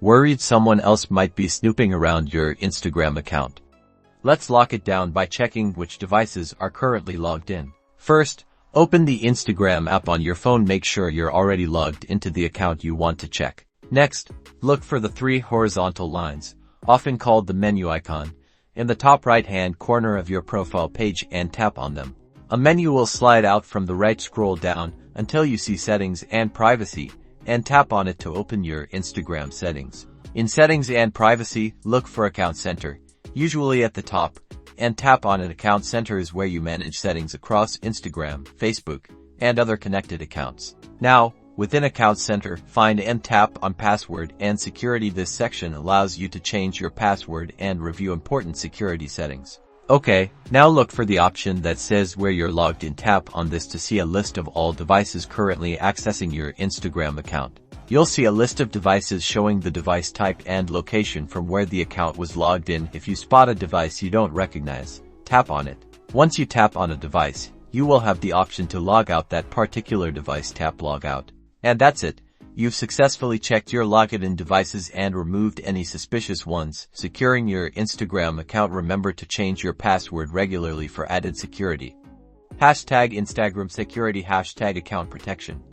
Worried someone else might be snooping around your Instagram account? Let's lock it down by checking which devices are currently logged in. First, open the Instagram app on your phone. Make sure you're already logged into the account you want to check. Next, look for the three horizontal lines, often called the menu icon, in the top right-hand corner of your profile page and tap on them. A menu will slide out from the right. Scroll down until you see Settings and Privacy, and tap on it to open your Instagram settings. In Settings and Privacy, look for Account Center, usually at the top, and tap on it. Account Center is where you manage settings across Instagram, Facebook, and other connected accounts. Now, within Account Center, find and tap on Password and Security. This section allows you to change your password and review important security settings. Okay, now look for the option that says where you're logged in. Tap on this to see a list of all devices currently accessing your Instagram account. You'll see a list of devices showing the device type and location from where the account was logged in. If you spot a device you don't recognize, tap on it. Once you tap on a device, you will have the option to log out that particular device. Tap Log Out. And that's it. You've successfully checked your logged-in devices and removed any suspicious ones, securing your Instagram account. Remember to change your password regularly for added security. #Instagram Security #Account Protection.